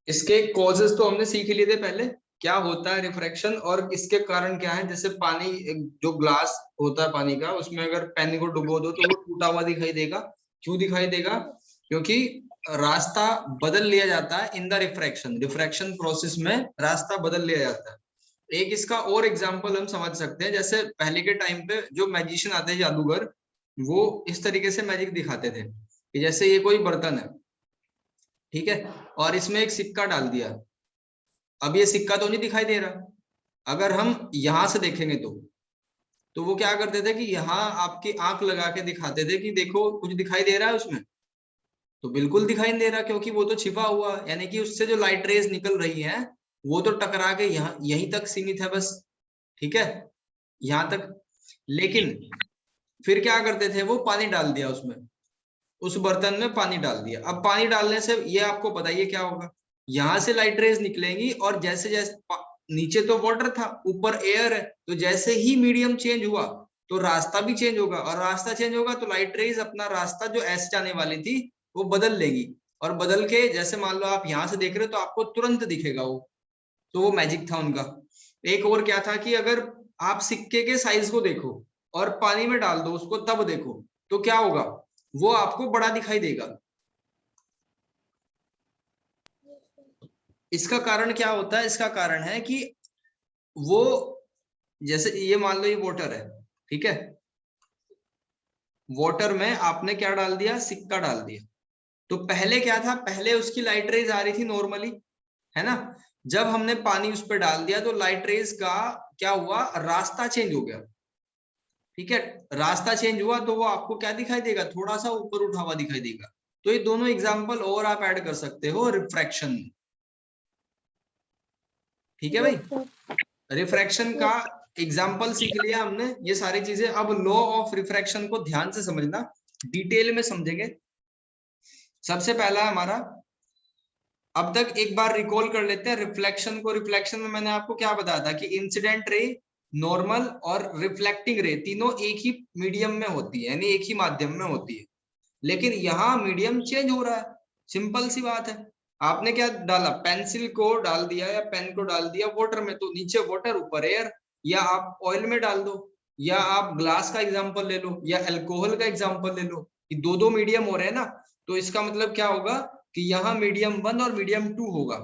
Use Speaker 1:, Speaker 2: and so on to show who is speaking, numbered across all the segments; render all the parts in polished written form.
Speaker 1: इसके कॉजेस तो हमने सीख लिए थे पहले, क्या होता है रिफ्रैक्शन और इसके कारण क्या है। जैसे पानी, जो ग्लास होता है पानी का, उसमें अगर पेन को डुबो दो तो वो टूटा हुआ दिखाई देगा। क्यों दिखाई देगा? क्योंकि रास्ता बदल लिया जाता है in the refraction, refraction process में रास्ता बदल लिया जाता है। एक इसका और एग्जांपल हम समझ सकते हैं, जैसे पहले के टाइम पे जो मैजिशियन आते हैं, जादूगर, वो इस तरीके से मैजिक दिखाते थे कि जैसे ये कोई बर्तन है, ठीक है, और इसमें एक सिक्का डाल दिया। अब ये सिक्का तो नहीं दिखाई दे रहा। अगर हम यहां से देखेंगे तो वो क्या करते थे कि यहाँ आपकी आंख लगा के दिखाते थे कि देखो कुछ दिखाई दे रहा है उसमें। तो बिल्कुल दिखाई नहीं दे रहा, क्योंकि वो तो छिपा हुआ है, यानी कि उससे जो लाइट रेज निकल रही है वो तो टकरा के यहाँ यहीं तक सीमित है बस। ठीक है, यहां तक। लेकिन फिर क्या करते थे, वो पानी डाल दिया उसमें, उस बर्तन में पानी डाल दिया। अब पानी डालने से ये आपको बताइए क्या होगा, यहां से लाइट रेज निकलेंगी और जैसे जैसे नीचे तो वाटर था, ऊपर एयर है, तो जैसे ही मीडियम चेंज हुआ तो रास्ता भी चेंज होगा, और रास्ता चेंज होगा तो लाइट रेज अपना रास्ता जो ऐसे जाने वाली थी वो बदल लेगी। और बदल के, जैसे मान लो आप यहां से देख रहे हो तो आपको तुरंत दिखेगा वो। तो वो मैजिक था उनका। एक और क्या था कि अगर आप सिक्के के साइज को देखो और पानी में डाल दो उसको तब देखो, तो क्या होगा, वो आपको बड़ा दिखाई देगा। इसका कारण क्या होता है? इसका कारण है कि वो, जैसे ये मान लो ये वाटर है, ठीक है, वाटर में आपने क्या डाल दिया, सिक्का डाल दिया। तो पहले क्या था, पहले उसकी लाइट रेज आ रही थी नॉर्मली, है ना। जब हमने पानी उस पर डाल दिया तो लाइट रेज का क्या हुआ, रास्ता चेंज हो गया। ठीक है, रास्ता चेंज हुआ तो वो आपको क्या दिखाई देगा, थोड़ा सा ऊपर उठा हुआ दिखाई देगा। तो ये दोनों एग्जांपल और आप ऐड कर सकते हो रिफ्रैक्शन। ठीक है भाई,
Speaker 2: यस सर।
Speaker 1: रिफ्रैक्शन का
Speaker 2: यस।
Speaker 1: एग्जाम्पल सीख लिया हमने, ये सारी चीजें। अब लॉ ऑफ रिफ्रैक्शन को ध्यान से समझना, डिटेल में समझेंगे। सबसे पहला हमारा, अब तक एक बार रिकॉल कर लेते हैं रिफ्लेक्शन को। रिफ्लेक्शन में मैंने आपको क्या बताया था कि इंसिडेंट रे, नॉर्मल और रिफ्लेक्टिंग रे तीनों एक ही मीडियम में होती है, यानी एक ही माध्यम में होती है। लेकिन यहाँ मीडियम चेंज हो रहा है, सिंपल सी बात है। आपने क्या डाला, पेंसिल को डाल दिया या पेन को डाल दिया वाटर में, तो नीचे वाटर ऊपर एयर। या आप ऑयल में डाल दो, या आप ग्लास का एग्जांपल ले लो, या अल्कोहल का एग्जांपल ले लो, कि दो दो मीडियम हो रहे हैं ना। तो इसका मतलब क्या होगा कि यहाँ मीडियम 1 और मीडियम 2 होगा।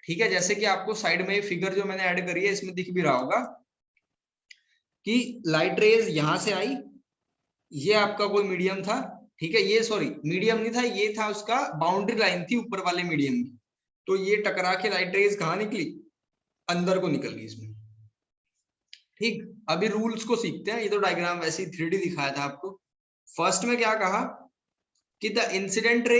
Speaker 1: ठीक है, जैसे कि आपको साइड में ये फिगर जो मैंने ऐड करी है इसमें दिख भी रहा होगा कि लाइट रेज यहां से आई, ये आपका कोई मीडियम था। ठीक है, ये सॉरी मीडियम नहीं था, ये था उसका बाउंड्री लाइन थी ऊपर वाले मीडियम की। तो ये टकरा के लाइट रेज कहाँ निकली, अंदर को निकल गई इसमें। ठीक, अभी रूल्स को सीखते हैं। ये तो डायग्राम वैसे ही 3D दिखाया था आपको। फर्स्ट में क्या कहा कि the incident ray,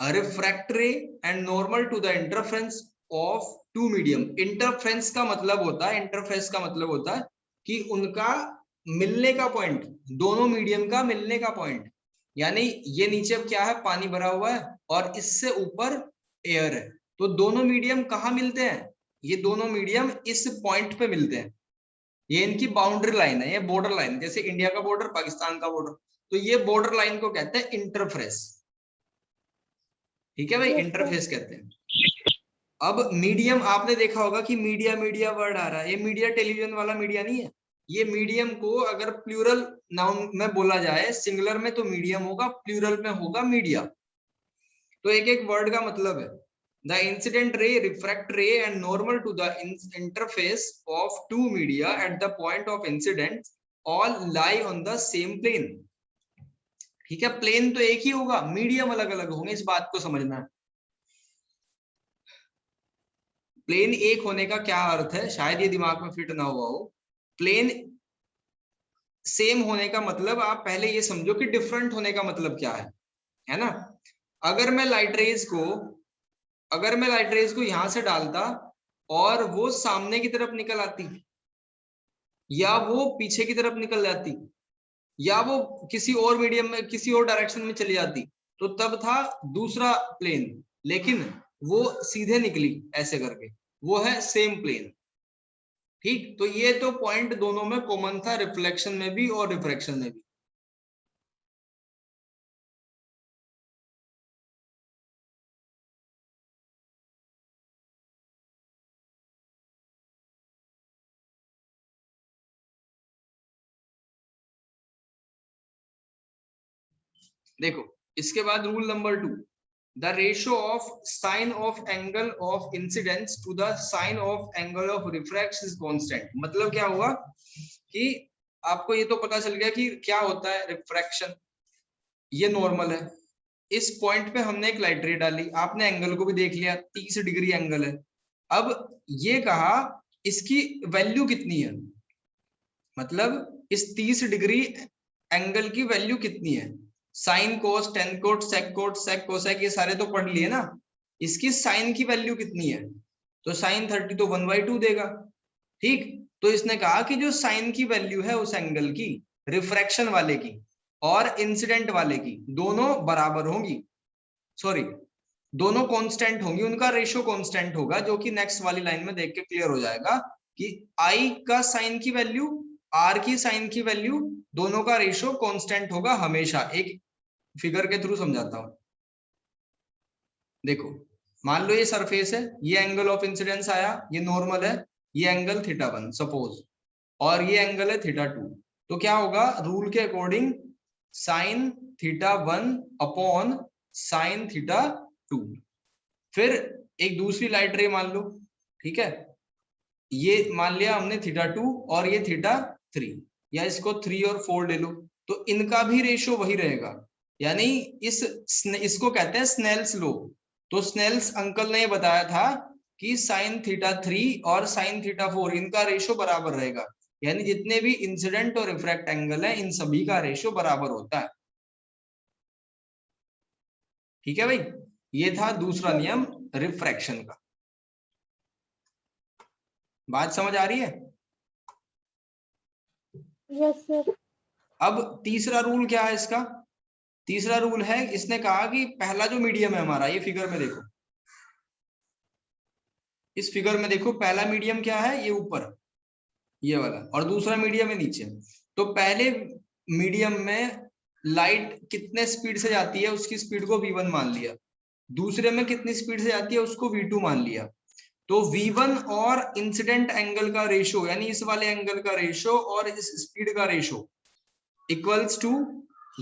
Speaker 1: refract ray and normal to the interference of two medium. Interference का मतलब होता है, इंटरफेरेंस का मतलब होता है कि उनका मिलने का पॉइंट, दोनों मीडियम का मिलने का पॉइंट। यानी ये नीचे क्या है, पानी भरा हुआ है, और इससे ऊपर एयर है। तो दोनों मीडियम कहाँ मिलते हैं, ये दोनों मीडियम इस पॉइंट पे मिलते हैं। ये इनकी बाउंड्री लाइन है, ये बॉर्डर लाइन, जैसे इंडिया का बॉर्डर, पाकिस्तान का बॉर्डर। तो ये बॉर्डर लाइन को कहते हैं इंटरफेरेंस। ठीक है भाई,
Speaker 2: यस सर।
Speaker 1: इंटरफेस कहते हैं। अब मीडियम, आपने देखा होगा कि मीडिया मीडिया वर्ड आ रहा है, ये मीडिया टेलीविजन वाला मीडिया नहीं है। ये मीडियम को अगर प्लूरल नाउन में बोला जाए, सिंगुलर में तो मीडियम होगा, प्लूरल में होगा मीडिया। तो एक एक वर्ड का मतलब है। The incident ray, refract ray and normal to the interface of two media at the point of incident all lie on the same plane. ठीक है, प्लेन तो एक ही होगा, मीडियम अलग अलग होंगे, इस बात को समझना है। प्लेन एक होने का क्या अर्थ है, शायद ये दिमाग में फिट ना हुआ हो। प्लेन सेम होने का मतलब, आप पहले ये समझो कि डिफरेंट होने का मतलब क्या है ना। अगर मैं लाइट रेज को, अगर मैं लाइट रेज को यहां से डालता और वो सामने की तरफ निकल आती, या वो पीछे की तरफ निकल जाती, या वो किसी और मीडियम में किसी और डायरेक्शन में चली जाती, तो तब था दूसरा प्लेन। लेकिन वो सीधे निकली ऐसे करके, वो है सेम प्लेन। ठीक, तो ये तो पॉइंट दोनों में कॉमन था, रिफ्लेक्शन में भी और रिफ्रैक्शन में भी। देखो इसके बाद rule number 2, the ratio of sine of angle of incidence to the sine of angle of refraction is constant. मतलब क्या हुआ कि आपको ये तो पता चल गया कि क्या होता है रिफ्रैक्शन, ये नॉर्मल है। इस पॉइंट पे हमने एक लाइट रे डाली, आपने एंगल को भी देख लिया, 30 डिग्री एंगल है। अब ये कहा इसकी वैल्यू कितनी है, मतलब इस 30 डिग्री एंगल की वैल्यू कितनी है। Sine cos tan cot sec cot sec cosec ये सारे तो पढ़ लिए ना, इसकी साइन की वैल्यू कितनी है, तो साइन 30 तो 1/2 देगा। ठीक, तो इसने कहा कि जो साइन की वैल्यू है उस एंगल की, रिफ्रैक्शन वाले की और इंसिडेंट वाले की, दोनों बराबर होंगी, सॉरी दोनों कांस्टेंट होंगी, उनका रेशियो कांस्टेंट होगा, जो कि नेक्स्ट वाली लाइन में देख के क्लियर हो जाएगा कि आई का साइन की वैल्यू आर की साइन की वैल्यू, दोनों का रेशियो कांस्टेंट होगा हमेशा। एक फिगर के थ्रू समझाता हूं। देखो मान लो ये सरफेस है, ये एंगल ऑफ इंसिडेंस आया, ये नॉर्मल है, ये एंगल θ1 सपोज, और ये एंगल है θ2। तो क्या होगा रूल के अकॉर्डिंग, साइन θ1 अपॉन साइन θ2। फिर एक दूसरी लाइट रे मान लो, ठीक है, ये मान लिया हमने θ2 और ये θ3, या इसको 3 और 4 ले लो, तो इनका भी रेशियो वही रहेगा, यानी इसको कहते हैं स्नेल्स लो। तो स्नेल्स अंकल ने बताया था कि साइन θ3 और साइन θ4 इनका रेशियो बराबर रहेगा, यानी जितने भी इंसिडेंट और रिफ्रैक्ट एंगल है इन सभी का रेशियो बराबर होता है। ठीक है भाई, ये था दूसरा नियम रिफ्रैक्शन का। बात समझ आ रही है?
Speaker 2: Yes sir.
Speaker 1: अब तीसरा रूल क्या है इसका, तीसरा रूल है, इसने कहा कि पहला जो मीडियम है हमारा, ये फिगर में देखो, इस फिगर में देखो पहला मीडियम क्या है, ये ऊपर ये वाला, और दूसरा मीडियम है नीचे। तो पहले मीडियम में लाइट कितने स्पीड से जाती है, उसकी स्पीड को v1 मान लिया, दूसरे में कितनी स्पीड से जाती है उसको v2 मान लिया। तो v1 और इंसिडेंट एंगल का रेशियो, यानी इस वाले एंगल का रेशियो और इस स्पीड का ratio equals to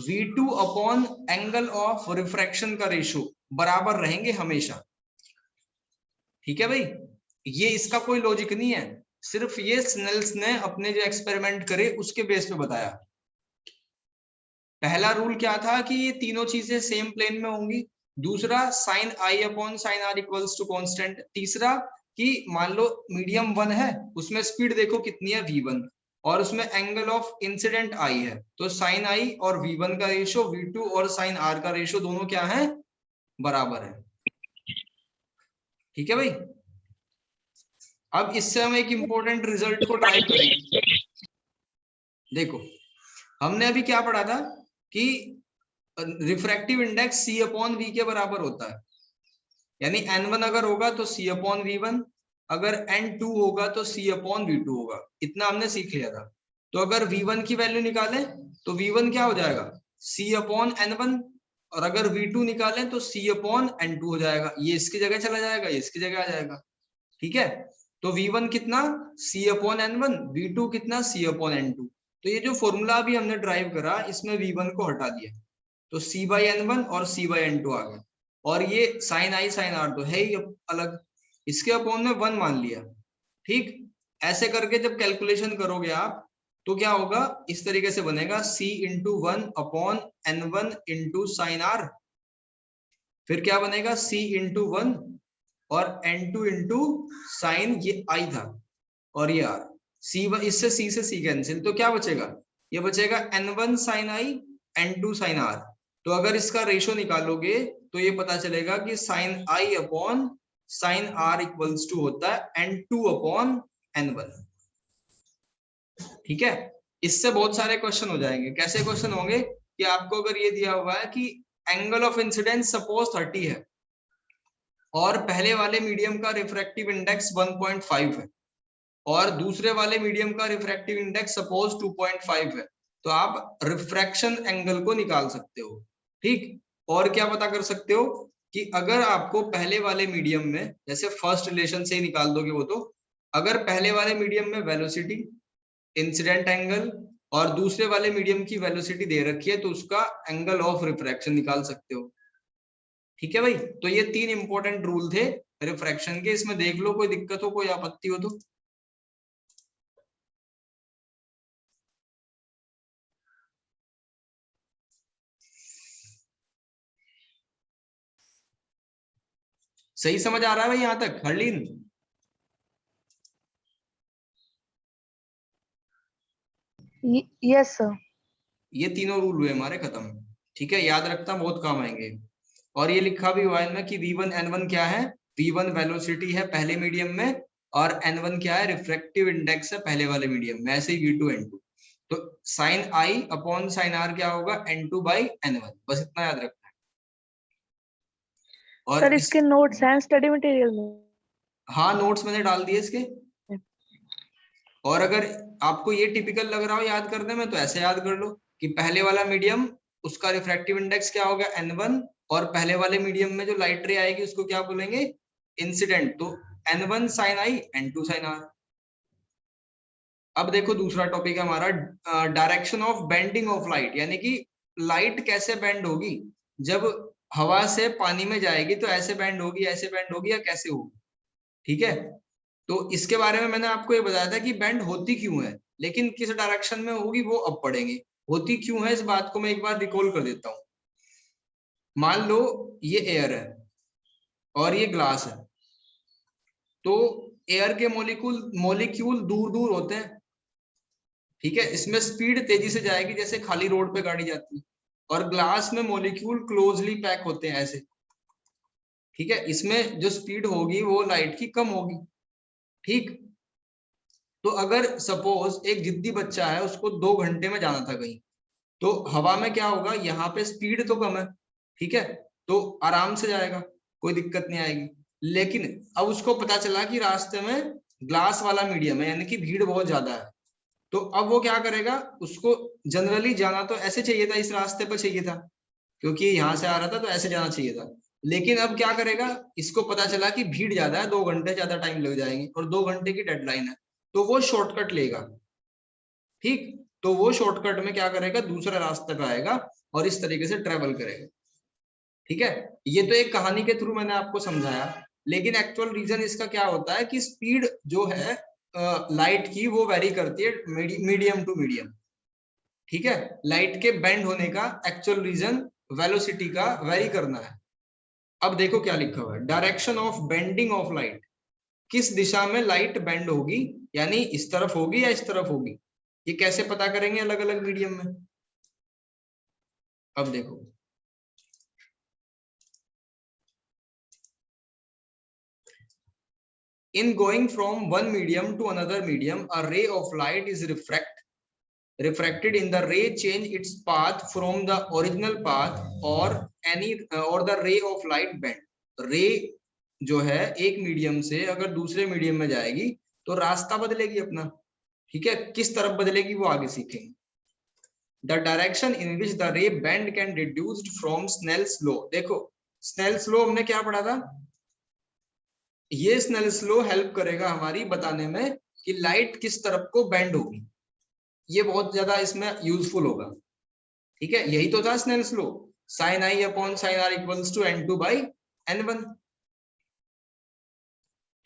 Speaker 1: v2 upon angle of refraction का रेशियो, बराबर रहेंगे हमेशा। ठीक है भाई, ये इसका कोई लॉजिक नहीं है, सिर्फ ये स्नेल्स ने अपने जो एक्सपेरिमेंट करे उसके बेस पे बताया। पहला रूल क्या था कि ये तीनों चीजें सेम प्लेन में होंगी, दूसरा sine I upon sine are equals to constant, तीसरा कि मान लो मीडियम 1 है, उसमें स्पीड देखो कितनी है v1, और उसमें एंगल ऑफ इंसिडेंट आई है, तो साइन आई और v1 का रेशियो, v2 और साइन आर का रेशियो दोनों क्या है, बराबर है। ठीक है भाई, अब इससे हम एक इंपॉर्टेंट रिजल्ट को ड्राइव करेंगे। देखो हमने अभी क्या पढ़ा था कि refractive index c upon v के बराबर होता है, यानी n1 अगर होगा तो c अपॉन v1, अगर n2 होगा तो c अपॉन v2 होगा, इतना हमने सीख लिया था। तो अगर v1 की वैल्यू निकालें तो v1 क्या हो जाएगा, c अपॉन n1, और अगर v2 निकालें तो c अपॉन n2 हो जाएगा, ये इसकी जगह चला जाएगा, ये इसकी जगह आ जाएगा। ठीक है, तो v1 कितना c अपॉन n1, v2 कितना c अपॉन n2। तो ये जो फॉर्मूला अभी हमने ड्राइव करा इसमें v1 को हटा दिया, तो c बाई n1 और c बाई n2 आ गया, और ये साइन आई साइन आर तो है ही अलग, इसके अपॉन में 1 मान लिया। ठीक, ऐसे करके जब कैलकुलेशन करोगे आप तो क्या होगा, इस तरीके से बनेगा c into 1 upon n1 into sine R, फिर क्या बनेगा c इंटू 1 और n2 इंटू साइन, ये i था और ये r, c इससे c से c कैंसिल, तो क्या बचेगा, ये बचेगा n1 sign i n2 sign r। तो अगर इसका रेशियो निकालोगे तो ये पता चलेगा कि sine i upon sine r equals to होता है n2 अपॉन n1। ठीक है, इससे बहुत सारे क्वेश्चन हो जाएंगे। कैसे क्वेश्चन होंगे कि आपको अगर ये दिया हुआ है कि एंगल ऑफ इंसिडेंस सपोज 30 है और पहले वाले मीडियम का रिफ्रैक्टिव इंडेक्स 1.5 है और दूसरे वाले मीडियम का रिफ्रैक्टिव इंडेक्स सपोज 2.5 है, तो आप रिफ्रैक्शन एंगल को निकाल सकते हो। ठीक, और क्या पता कर सकते हो कि अगर आपको पहले वाले मीडियम में, जैसे फर्स्ट रिलेशन से ही निकाल दोगे वो, तो अगर पहले वाले मीडियम में वेलोसिटी, इंसिडेंट एंगल और दूसरे वाले मीडियम की वेलोसिटी दे रखी है, तो उसका एंगल ऑफ रिफ्रैक्शन निकाल सकते हो। ठीक है भाई, तो ये 3 इंपॉर्टेंट रूल थे रिफ्रैक्शन के, इसमें देख लो, कोई दिक्कत हो, कोई आपत्ति हो तो। सही समझ आ रहा है भाई यहां तक हरलीन?
Speaker 2: Yes sir.
Speaker 1: ये तीनों रूल हुए हमारे खत्म। ठीक है, याद रखना, बहुत काम आएंगे। और ये लिखा भी हुआ है इनमें कि V1 N1 क्या है, V1 वेलोसिटी है पहले मीडियम में, और N1 क्या है, रिफ्रैक्टिव इंडेक्स है पहले वाले मीडियम में, ऐसे ही V2 N2। तो sine I upon sine R क्या होगा, N2 बाई N1, बस इतना याद रखना है। और
Speaker 2: सर इसके नोट्स हैं स्टडी मटेरियल में?
Speaker 1: हाँ, नोट्स मैंने डाल दिए इसके। और अगर आपको ये टिपिकल लग रहा हो याद करने में, तो ऐसे याद कर लो कि पहले वाला मीडियम, उसका रिफ्रैक्टिव इंडेक्स क्या होगा, N1, और पहले वाले मीडियम में जो लाइट रे आएगी उसको क्या बोलेंगे, इंसिडेंट, तो N1 sign I, N2 sign R। अब देखो दूसरा टॉपिक है हमारा, direction of bending of light, यानी कि लाइट कैसे बेंड होगी जब हवा से पानी में जाएगी, तो ऐसे बेंड होगी, ऐसे बेंड होगी, या कैसे होगी। ठीक है, तो इसके बारे में मैंने आपको ये बताया था कि बेंड होती क्यों है, लेकिन किस डायरेक्शन में होगी वो अब पढ़ेंगे। होती क्यों है इस बात को मैं एक बार रिकॉल कर देता हूं। मान लो ये एयर है और ये ग्लास है, तो एयर के मॉलिक्यूल दूर दूर होते हैं। ठीक है, इसमें स्पीड तेजी से जाएगी जैसे खाली रोड पे गाड़ी जाती है, और ग्लास में मॉलिक्यूल क्लोजली पैक होते हैं ऐसे। ठीक है, इसमें जो स्पीड होगी वो लाइट की कम होगी। ठीक, तो अगर सपोज एक जिद्दी बच्चा है, उसको 2 घंटे में जाना था कहीं, तो हवा में क्या होगा, यहाँ पे स्पीड तो कम है, ठीक है, तो आराम से जाएगा, कोई दिक्कत नहीं आएगी। लेकिन अब उसको पता चला कि रास्ते में ग्लास वाला मीडियम है, यानी कि भीड़ बहुत ज्यादा है, तो अब वो क्या करेगा, उसको जनरली जाना तो ऐसे चाहिए था, इस रास्ते पर चाहिए था, क्योंकि यहाँ से आ रहा था तो ऐसे जाना चाहिए था। लेकिन अब क्या करेगा, इसको पता चला कि भीड़ ज्यादा है, 2 घंटे ज्यादा टाइम लग जाएंगे, और 2 घंटे की डेडलाइन है, तो वो शॉर्टकट लेगा। ठीक, तो वो शॉर्टकट में क्या करेगा, दूसरा रास्ते पे आएगा और इस तरीके से ट्रेवल करेगा। ठीक है, ये तो एक कहानी के थ्रू मैंने आपको समझाया, लेकिन एक्चुअल रीजन इसका क्या होता है कि स्पीड जो है लाइट की वो वेरी करती है मीडियम टू मीडियम। ठीक है, लाइट के बेंड होने का एक्चुअल रीजन वेलोसिटी का वेरी करना है। अब देखो क्या लिखा हुआ है, direction of bending of light, किस दिशा में लाइट बेंड होगी, यानी इस तरफ होगी या इस तरफ होगी, ये कैसे पता करेंगे अलग अलग मीडियम में। अब देखो, in going from one medium to another medium, a ray of light is refracted in the ray change its path from the original path, or any or the ray of light bend। रे जो है एक medium से अगर दूसरे medium में जाएगी तो रास्ता बदलेगी अपना। ठीक है, किस तरफ बदलेगी वो आगे सीखेंगे। The direction in which the ray bend can reduced from Snell's law. देखो स्नेल्स लॉ हमने क्या पढ़ा था, ये स्नेल्स लॉ हेल्प करेगा हमारी बताने में कि लाइट किस तरफ को बेंड होगी, ये बहुत ज्यादा इसमें यूजफुल होगा। ठीक है, यही तो था Snell's law, sine I upon sine are equals to N2 by N1।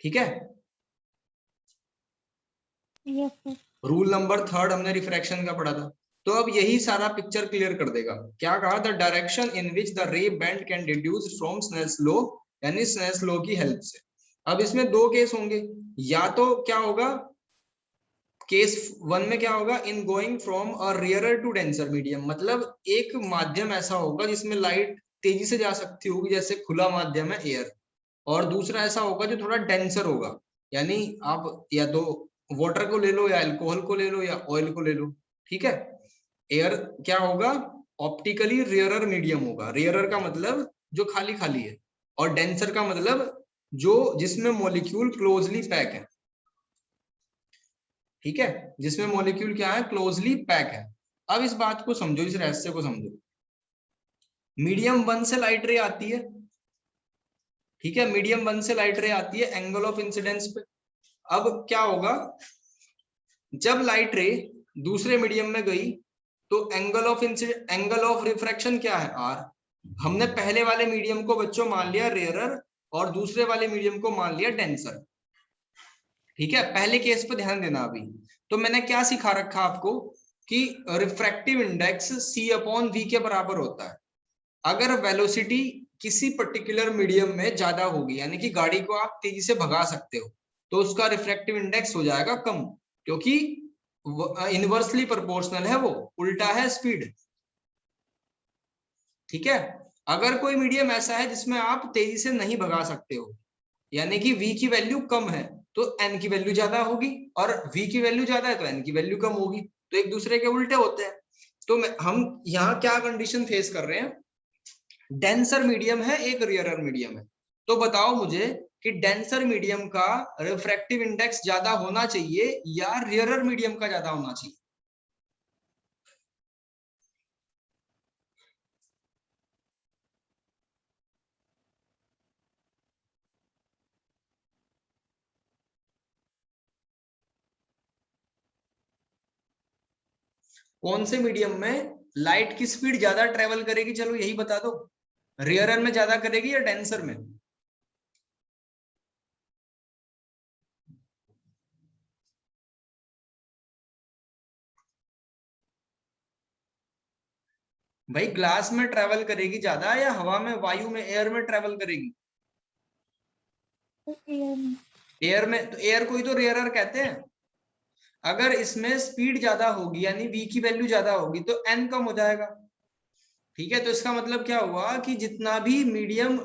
Speaker 1: ठीक है, रूल नंबर 3 हमने रिफ्रैक्शन का पढ़ा था, तो अब यही सारा पिक्चर क्लियर कर देगा। क्या कहा, the direction in which the ray bend can reduce from Snell's law, यानी स्नेल्स लॉ की हेल्प से। अब इसमें 2 केस होंगे, या तो क्या होगा, केस 1 में क्या होगा, in going from a rarer to denser medium, मतलब एक माध्यम ऐसा होगा जिसमें लाइट तेजी से जा सकती होगी, जैसे खुला माध्यम है एयर, और दूसरा ऐसा होगा जो थोड़ा डेंसर होगा, यानी आप या तो वाटर को ले लो, या अल्कोहल को ले लो, या ऑयल को ले लो। ठीक है, एयर क्या होगा, ऑप्टिकली रेयरर मीडियम होगा। रेयरर का मतलब जो खाली खाली है, और डेंसर का मतलब जो जिसमें मॉलिक्यूल क्लोजली पैक है। ठीक है, जिसमें मॉलिक्यूल क्या है, क्लोजली पैक है। अब इस बात को समझो, इस रहस्य को समझो। मीडियम 1 से लाइट रे आती है, ठीक है, मीडियम 1 से लाइट रे आती है एंगल ऑफ इंसिडेंस पे। अब क्या होगा, जब लाइट रे दूसरे मीडियम में गई तो एंगल ऑफ रिफ्रैक्शन क्या है, आर। हमने पहले वाले मीडियम को बच्चों मान लिया रेयरर और दूसरे वाले मीडियम को मान लिया डेंसर। ठीक है, पहले केस पे ध्यान देना। अभी तो मैंने क्या सिखा रखा आपको कि refractive index c upon v के बराबर होता है। अगर वेलोसिटी किसी पर्टिकुलर मीडियम में ज्यादा होगी, यानी कि गाड़ी को आप तेजी से भगा सकते हो, तो उसका रिफ्रैक्टिव इंडेक्स हो जाएगा कम, क्योंकि इनवर्सली प्रोपोर्शनल है, वो उल्टा है स्पीड। ठीक है, अगर कोई मीडियम ऐसा है जिसमें आप तेजी से नहीं भगा सकते हो, यानी कि v की वैल्यू कम है, तो n की वैल्यू ज्यादा होगी, और v की वैल्यू ज्यादा है तो n की वैल्यू कम होगी, तो एक दूसरे के उल्टे होते हैं। तो हम यहाँ क्या कंडीशन फेस कर रहे हैं, डेंसर मीडियम है, एक रेयरर मीडियम है। तो बताओ मुझे कि डेंसर मीडियम का रिफ्रैक्टिव इंडेक्स ज्यादा होना चाहिए या रेयरर मीडियम का ज्यादा होना चाहिए? कौन से मीडियम में लाइट की स्पीड ज्यादा ट्रेवल करेगी, चलो यही बता दो। रेयरर में ज्यादा करेगी या डेंसर में? भाई ग्लास में ट्रेवल करेगी ज्यादा या हवा में, वायु में, एयर में ट्रेवल करेगी? एयर में। तो एयर को ही तो रेयरर कहते हैं। अगर इसमें स्पीड ज्यादा होगी यानी v की वैल्यू ज्यादा होगी तो n कम हो जाएगा। ठीक है, तो इसका मतलब क्या हुआ कि जितना भी मीडियम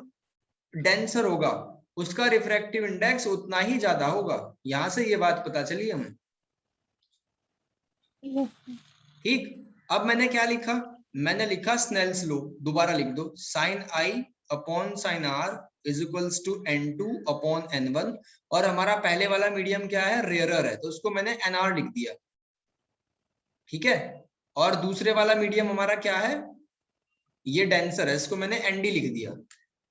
Speaker 1: डेंसर होगा उसका रिफ्रैक्टिव इंडेक्स उतना ही ज्यादा होगा। यहां से ये बात पता चली हमें। ठीक, अब मैंने क्या लिखा, मैंने लिखा स्नेल्स लॉ। दोबारा लिख दो, sine I upon sine r is equals to n2 upon n1। और हमारा पहले वाला मीडियम क्या है, रेयरर है, तो उसको मैंने nr लिख दिया। ठीक है, और दूसरे वाला मीडियम हमारा क्या है, ये डेंसर है, इसको मैंने nd लिख दिया।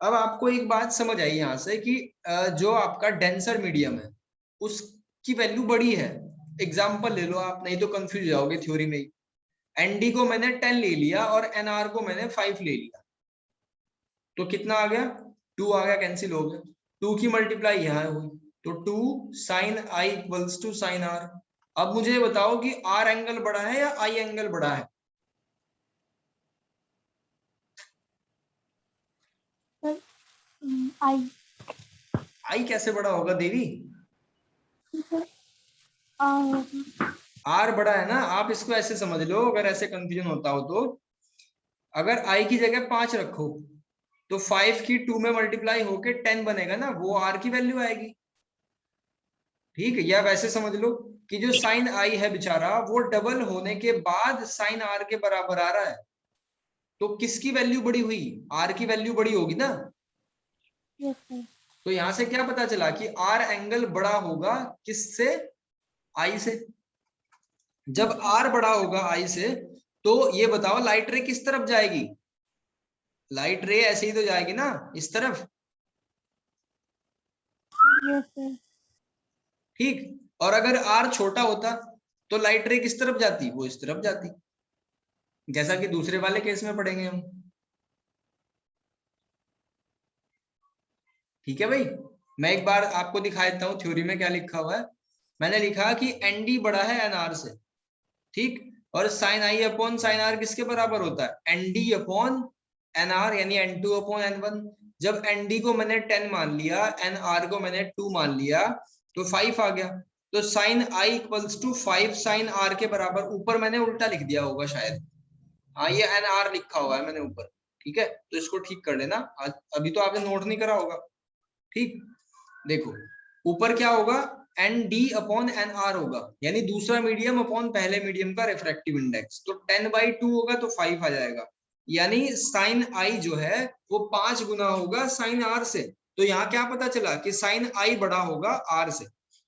Speaker 1: अब आपको एक बात समझ आई यहां से कि जो आपका डेंसर मीडियम है उसकी वैल्यू बड़ी है। एग्जाम्पल ले लो आप, नहीं तो कंफ्यूज जाओगे थ्योरी में ही। nd को मैंने 10 ले लिया और nr को मैंने 5 ले लिया, तो कितना आ गया, 2 आ गया, कैंसिल हो गया। 2 की मल्टीप्लाई यहाँ हुई, तो 2 sine i equals to sine r. अब मुझे बताओ कि आर एंगल बड़ा है या आई एंगल बड़ा है?
Speaker 2: आई।
Speaker 1: आई कैसे बड़ा होगा देवी?
Speaker 2: आर।
Speaker 1: आर बड़ा है ना। आप इसको ऐसे समझ लो, अगर ऐसे कंफ्यूजन होता हो तो, अगर आई की जगह 5 रखो तो 5 की 2 में मल्टीप्लाई होके 10 बनेगा ना, वो आर की वैल्यू आएगी। ठीक है, या वैसे समझ लो कि जो साइन आई है बेचारा, वो डबल होने के बाद साइन आर के बराबर आ रहा है, तो किसकी वैल्यू बड़ी हुई, आर की वैल्यू बड़ी होगी ना। तो यहां से क्या पता चला कि आर एंगल बड़ा होगा किससे, आई से। जब आर बड़ा होगा आई से, तो ये बताओ लाइट रे किस तरफ जाएगी? लाइट रे ऐसे ही तो जाएगी ना, इस तरफ। ठीक, और अगर आर छोटा होता तो लाइट रे किस तरफ जाती, वो इस तरफ जाती, जैसा कि दूसरे वाले केस में पढ़ेंगे हम। ठीक है भाई, मैं एक बार आपको दिखा देता हूँ थ्योरी में क्या लिखा हुआ है। मैंने लिखा कि एन डी बड़ा है एन आर से। ठीक, और साइन आई अपॉन साइन आर किसके बराबर होता है, N D upon N R, यानी N two upon N one. जब एन डी को मैंने 10 मान लिया, एन आर को मैंने 2 मान लिया, तो 5 आ गया। तो sine i equals to 5 sine r के बराबर, ऊपर मैंने उल्टा लिख दिया होगा शायद, हाँ ये एन आर लिखा हुआ है मैंने ऊपर। ठीक है, तो इसको ठीक कर लेना, अभी तो आपने नोट नहीं करा होगा। ठीक, देखो ऊपर क्या होगा, n D upon N r होगा, यानी दूसरा मीडियम अपॉन पहले मीडियम का रिफ्रैक्टिव इंडेक्स, तो 10/2 होगा तो 5 आ जाएगा, यानी साइन आई जो है वो 5 गुना होगा साइन आर से। तो यहाँ क्या पता चला कि साइन आई बड़ा होगा आर से।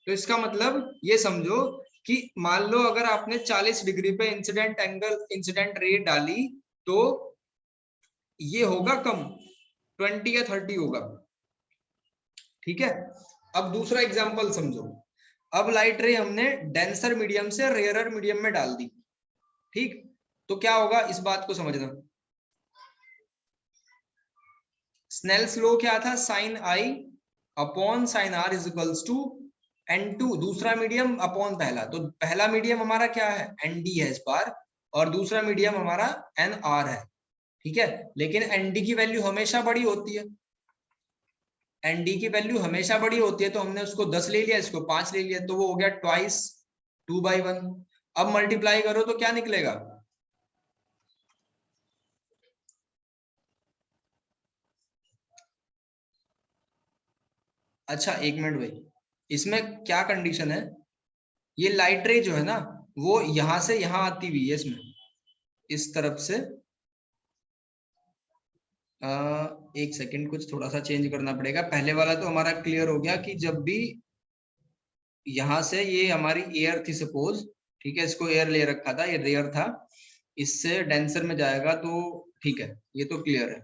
Speaker 1: तो इसका मतलब ये समझो कि मान लो अगर आपने 40 डिग्री पे इंसिडेंट एंगल, इंसिडेंट रे डाली, तो ये होगा कम, 20 या 30 होगा। ठीक है, अब दूसरा एग्जांपल समझो। अब लाइट रे हमने डेंसर मीडियम से रेयरर मीडियम में डाल दी, ठीक। तो क्या होगा इस बात को समझना। स्नेल्स लॉ क्या था, sine I upon sine r is equals to N2 दूसरा मीडियम अपॉन पहला। तो पहला मीडियम हमारा क्या है, ND है इस बार, और दूसरा मीडियम हमारा NR है, ठीक है। लेकिन ND की वैल्यू हमेशा बड़ी होती है, ND की वैल्यू हमेशा बड़ी होती है, तो हमने उसको 10 ले लिया, इसको 5 ले लिया, तो वो हो गया ट्वाइस 2/1। अब मल्टीप्लाई करो तो क्या निकलेगा, अच्छा एक मिनट भाई, इसमें क्या कंडीशन है, ये लाइट रे जो है ना वो यहां से यहां आती हुई है, इसमें इस तरफ से एक सेकंड, कुछ थोड़ा सा चेंज करना पड़ेगा। पहले वाला तो हमारा क्लियर हो गया कि जब भी यहां से ये हमारी एयर थी सपोज, ठीक है, इसको एयर ले रखा था, ये रेयर था, इससे डेंसर में जाएगा तो ठीक है, ये तो क्लियर है,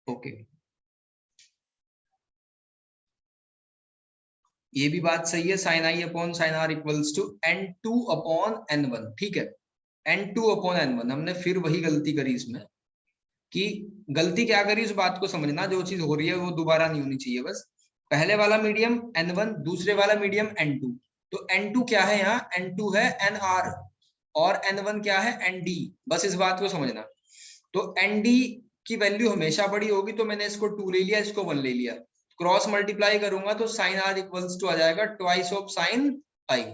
Speaker 1: ओके। ये भी बात सही है, sine I upon sine are equals to N2 upon N1, ठीक है। N2 अपॉन N1, हमने फिर वही गलती करी इसमें, कि गलती क्या करी उस बात को समझना, जो चीज हो रही है वो दोबारा नहीं होनी चाहिए बस। पहले वाला मीडियम N1, दूसरे वाला मीडियम N2, तो N2 क्या है यहाँ, N2 है NR, और N1 क्या है ND, बस इस बात को समझना। तो ND की वैल्यू हमेशा बड़ी होगी, तो मैंने इसको 2 ले लिया, इसको 1 ले लिया, क्रॉस मल्टीप्लाई करूंगा तो साइन आर इक्वल्स टू आ जाएगा ट्वाइस ऑफ साइन आई।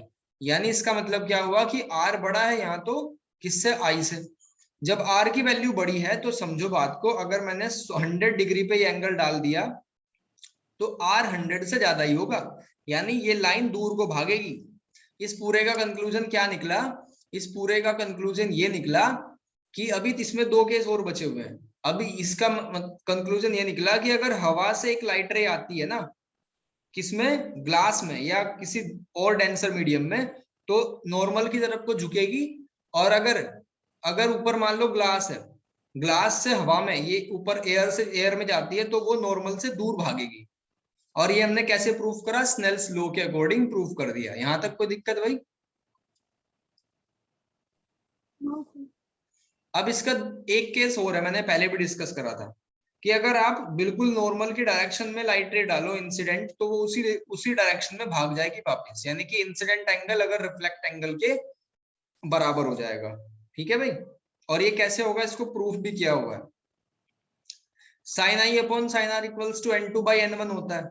Speaker 1: यानी इसका मतलब क्या हुआ कि आर बड़ा है यहाँ तो किससे, आई से। जब आर की वैल्यू बड़ी है तो समझो बात को, अगर मैंने 100 डिग्री पे ये एंगल डाल दिया तो आर 100 से ज्यादा ही होगा, यानी ये लाइन दूर को भागेगी। इस पूरे का कंक्लूजन क्या निकला, इस पूरे का कंक्लूजन ये निकला कि अभी इसमें 2 केस और बचे हुए हैं। अभी इसका कंक्लूजन ये निकला कि अगर हवा से एक लाइट रे आती है ना, किसमें, ग्लास में या किसी और डेंसर मीडियम में, तो नॉर्मल की तरफ को झुकेगी, और अगर अगर ऊपर मान लो ग्लास है, ग्लास से हवा में, ये ऊपर एयर से एयर में जाती है, तो वो नॉर्मल से दूर भागेगी। और ये हमने कैसे प्रूफ करा, स्नेल्स लॉ के अकॉर्डिंग प्रूफ कर दिया। यहां तक कोई दिक्कत भाई? अब इसका एक केस और है, मैंने पहले भी डिस्कस करा था, कि अगर आप बिल्कुल नॉर्मल की डायरेक्शन में लाइट रे डालो इंसिडेंट, तो वो उसी डायरेक्शन में भाग जाएगी वापस, यानी कि इंसिडेंट एंगल अगर रिफ्लेक्ट एंगल के बराबर हो जाएगा, ठीक है भाई। और ये कैसे होगा, इसको प्रूफ भी किया हुआ है। Sine I upon sine are equals to N2/N1 होता है,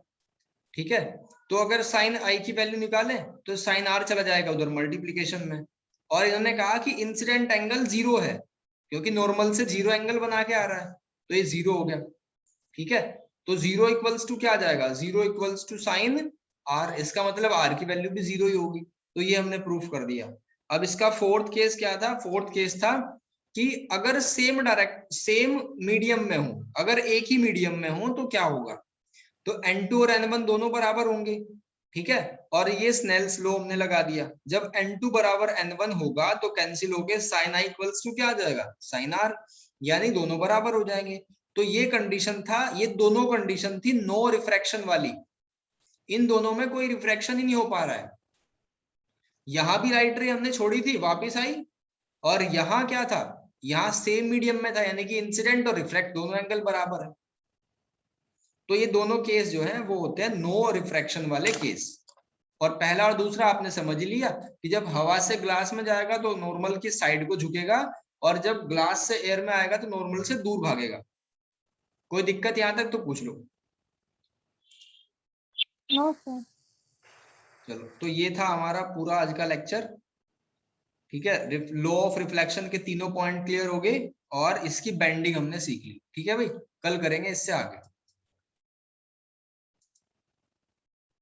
Speaker 1: ठीक है। तो अगर साइन आई की वैल्यू निकालें तो साइन आर चला जाएगा उधर मल्टीप्लीकेशन में, और इन्होंने कहा कि इंसिडेंट एंगल 0 है, क्योंकि नॉर्मल से 0 एंगल बना के आ रहा है, तो ये 0 हो गया, ठीक है। तो 0 इक्वल्स टू क्या आ जाएगा, 0 इक्वल्स टू साइन आर, इसका मतलब आर की वैल्यू भी 0 ही होगी। तो ये हमने प्रूफ कर दिया। अब इसका फोर्थ केस क्या था, फोर्थ केस था कि अगर सेम मीडियम में हूं, अगर एक ही मीडियम में हूं तो क्या होगा, तो N2 और N1 दोनों बराबर होंगे, ठीक है। और ये स्नेल्स लॉ हमने लगा दिया, जब N2 बराबर N1 होगा तो कैंसिल होके साइन आई इक्वल्स टू क्या आ जाएगा, साइन आर, यानी दोनों बराबर हो जाएंगे। तो ये कंडीशन था, ये दोनों कंडीशन थी नो रिफ्रैक्शन वाली, इन दोनों में कोई रिफ्रैक्शन ही नहीं हो पा रहा है। यहां भी लाइट रे हमने छोड़ी थी, वापिस आई, और यहां क्या था, यहां सेम मीडियम में था, यानी कि इंसिडेंट और रिफ्लेक्ट दोनों एंगल बराबर है। तो ये दोनों केस जो हैं वो होते हैं नो रिफ्रैक्शन वाले केस। और पहला और दूसरा आपने समझ लिया कि जब हवा से ग्लास में जाएगा तो नॉर्मल की साइड को झुकेगा, और जब ग्लास से एयर में आएगा तो नॉर्मल से दूर भागेगा। कोई दिक्कत यहां तक तो पूछ लो।
Speaker 2: No sir.
Speaker 1: चलो, तो ये था हमारा पूरा आज का लेक्चर, ठीक है। लॉ ऑफ रिफ्लेक्शन के तीनों पॉइंट क्लियर हो गए, और इसकी बेंडिंग हमने सीख ली, ठीक है भाई। कल करेंगे इससे आगे।